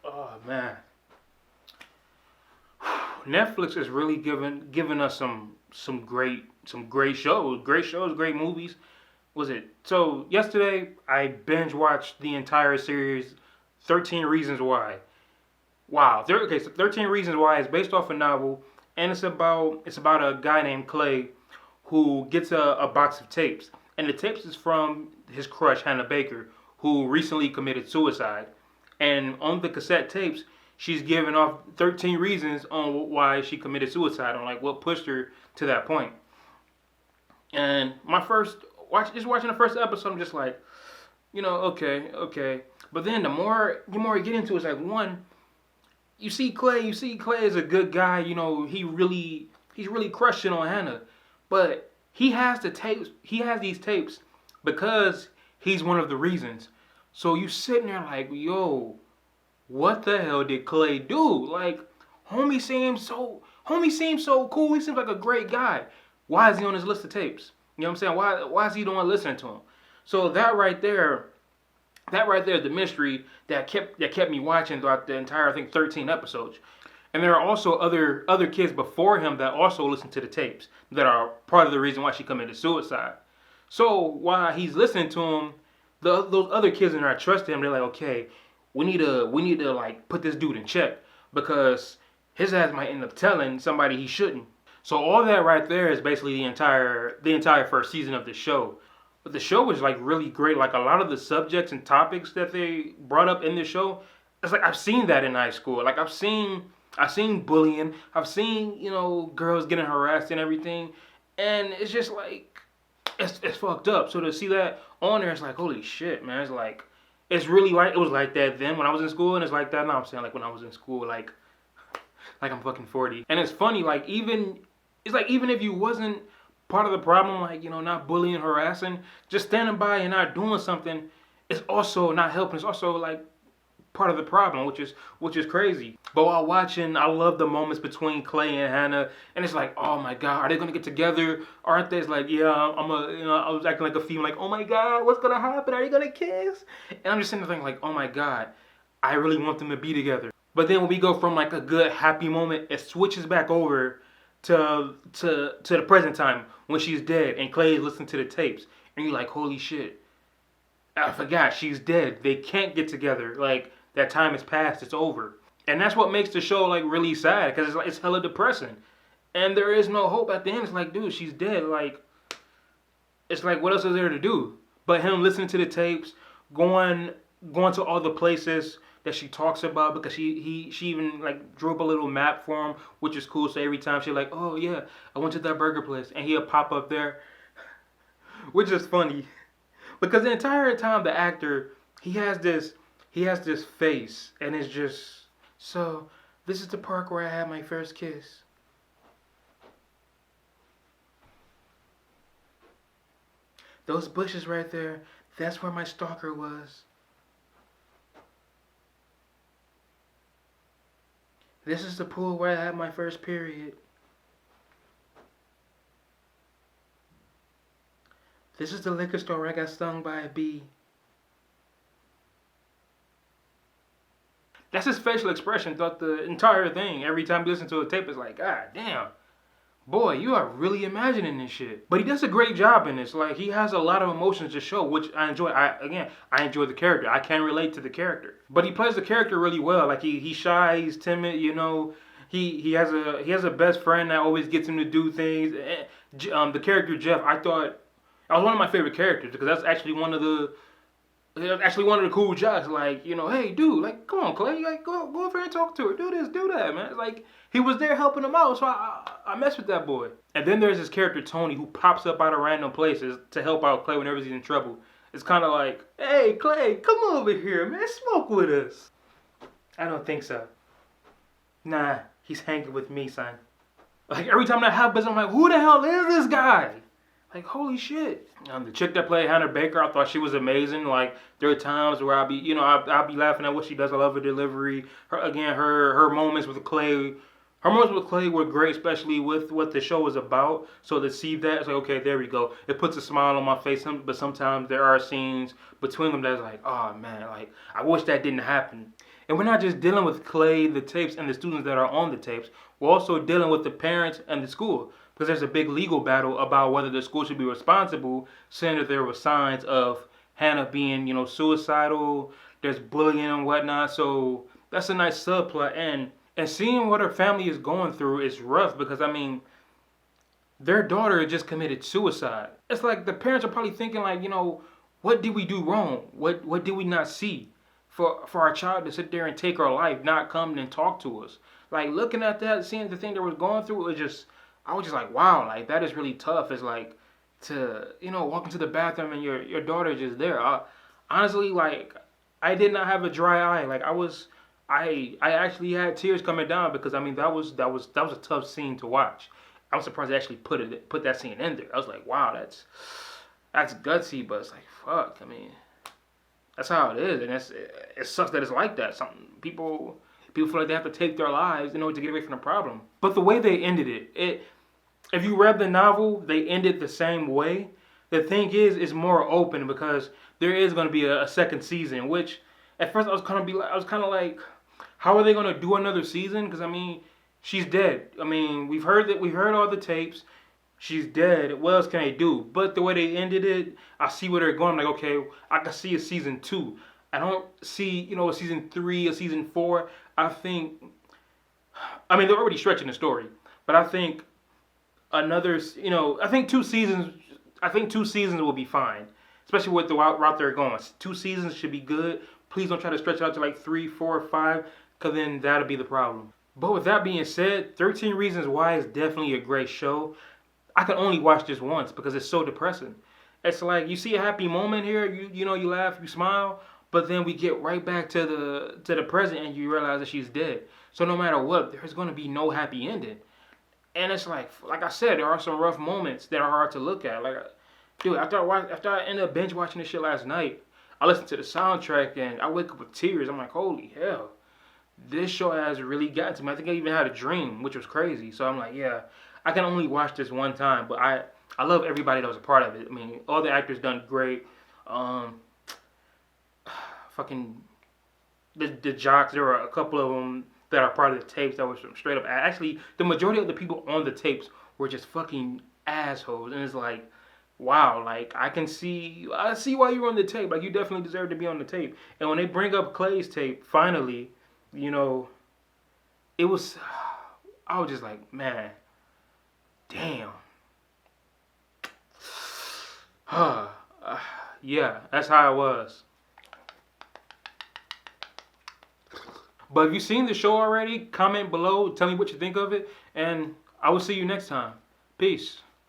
Oh man, Netflix is really giving us some great shows, great movies. Was it so? Yesterday I binge watched the entire series, 13 Reasons Why. Wow. Okay, so 13 Reasons Why is based off a novel, and it's about a guy named Clay who gets a box of tapes, and the tapes is from his crush Hannah Baker, who recently committed suicide. And on the cassette tapes, she's giving off 13 reasons on why she committed suicide, on like what pushed her to that point. And my first just watching the first episode, I'm just like, okay, okay. But then the more you get into it, it's like one, you see Clay is a good guy. He's really crushing on Hannah, but he has these tapes because he's one of the reasons. So you sitting there like, yo, what the hell did Clay do? Like, homie seems so cool. He seems like a great guy. Why is he on his list of tapes? You know what I'm saying? Why is he the one listening to him? So that right there is the mystery that kept me watching throughout the entire, I think, 13 episodes. And there are also other kids before him that also listen to the tapes that are part of the reason why she committed suicide. So while he's listening to him, those other kids are not trusting him. They're like, okay, we need to like put this dude in check because his ass might end up telling somebody he shouldn't. So all that right there is basically the entire first season of the show. But the show was like really great. Like a lot of the subjects and topics that they brought up in the show, it's like I've seen that in high school. Like I've seen bullying. I've seen girls getting harassed and everything, and it's just like it's fucked up. So to see that on there, it's like holy shit, man. It's like it's really like it was like that then when I was in school, and it's like that now. I'm saying like when I was in school, like I'm fucking 40, and it's funny. Like even if you wasn't part of the problem, like not bullying, harassing, just standing by and not doing something, it's also not helping. It's also like part of the problem, which is crazy. But while watching, I love the moments between Clay and Hannah, and it's like, oh my god, are they gonna get together? Aren't they? It's like, yeah, I was acting like a female, like, oh my god, what's gonna happen? Are they gonna kiss? And I'm just sitting there thinking, like, oh my god, I really want them to be together. But then when we go from like a good happy moment, it switches back over to the present time when she's dead and Clay is listening to the tapes, and you're like, holy shit, I forgot she's dead. They can't get together. Like that time has passed. It's over. And that's what makes the show like really sad because it's hella depressing, and there is no hope at the end. It's like, dude, she's dead. Like it's like what else is there to do? But him listening to the tapes, going to all the places that she talks about because she even like drew up a little map for him, which is cool. So every time she like, oh yeah, I went to that burger place, and he'll pop up there, which is funny because the entire time the actor he has this face, and it's just so. This is the park where I had my first kiss. Those bushes right there, that's where my stalker was. This is the pool where I had my first period. This is the liquor store where I got stung by a bee. That's his facial expression throughout the entire thing. Every time you listen to a tape, it's like, God damn, boy, you are really imagining this shit. But he does a great job in this. Like he has a lot of emotions to show, which I enjoy. I enjoy the character. I can relate to the character. But he plays the character really well. Like he's shy, he's timid. He has a best friend that always gets him to do things. The character Jeff, I thought, that was one of my favorite characters because that's actually one of the cool jocks. Like hey dude, like come on Clay, like go over here and talk to her. Do this, do that, man. It's like he was there helping him out, so I mess with that boy. And then there's this character Tony who pops up out of random places to help out Clay whenever he's in trouble. It's kind of like, hey Clay, come over here, man, smoke with us. I don't think so. Nah, he's hanging with me, son. Like every time that happens, I'm like, who the hell is this guy? Like holy shit. The chick that played Hannah Baker, I thought she was amazing. Like there are times where I'll be laughing at what she does. I love her delivery. Her moments with Clay. Her moments with Clay were great, especially with what the show was about. So to see that, it's like, okay, there we go. It puts a smile on my face. But sometimes there are scenes between them that's like, oh man, like I wish that didn't happen. And we're not just dealing with Clay, the tapes, and the students that are on the tapes. We're also dealing with the parents and the school. Because there's a big legal battle about whether the school should be responsible, saying that there were signs of Hannah being, suicidal, there's bullying and whatnot. So that's a nice subplot. And seeing what her family is going through is rough because, I mean, their daughter just committed suicide. It's like the parents are probably thinking like, what did we do wrong? What did we not see for our child to sit there and take her life, not come and talk to us? Like looking at that, seeing the thing that was going through, I was just like, wow, like that is really tough. It's like to, walk into the bathroom and your daughter just there. Honestly, like I did not have a dry eye. Like I actually had tears coming down because I mean that was a tough scene to watch. I'm surprised they actually put that scene in there. I was like, wow, that's gutsy, but it's like, fuck. I mean, that's how it is, and it sucks that it's like that. Some people feel like they have to take their lives, to get away from the problem. But the way they ended it, if you read the novel, they ended the same way. The thing is, it's more open because there is going to be a second season. Which at first I was kind of like, how are they going to do another season? Because I mean, she's dead. I mean, we've heard all the tapes. She's dead. What else can they do? But the way they ended it, I see where they're going. I'm like, okay, I can see a season 2. I don't see, a season 3, a season 4. I mean, they're already stretching the story, but I think another, I think 2 seasons. I think 2 seasons will be fine, especially with the route they're going. 2 seasons should be good. Please don't try to stretch it out to like 3, 4, 5, because then that'll be the problem. But with that being said, 13 Reasons Why is definitely a great show. I can only watch this once because it's so depressing. It's like you see a happy moment here, you laugh, you smile, but then we get right back to the present and you realize that she's dead. So no matter what, there's going to be no happy ending. And it's like I said, there are some rough moments that are hard to look at. Like, dude, after I ended up binge watching this shit last night, I listened to the soundtrack and I wake up with tears. I'm like, holy hell, this show has really gotten to me. I think I even had a dream, which was crazy. So I'm like, yeah, I can only watch this one time, but I love everybody that was a part of it. I mean, all the actors done great. Fucking the jocks, there were a couple of them that are part of the tapes that were some straight up. Actually, the majority of the people on the tapes were just fucking assholes, and it's like, wow, like I see why you were on the tape. Like you definitely deserve to be on the tape. And when they bring up Clay's tape, finally, it was. I was just like, man, damn. Yeah, that's how it was. But if you've seen the show already, comment below, tell me what you think of it, and I will see you next time. Peace.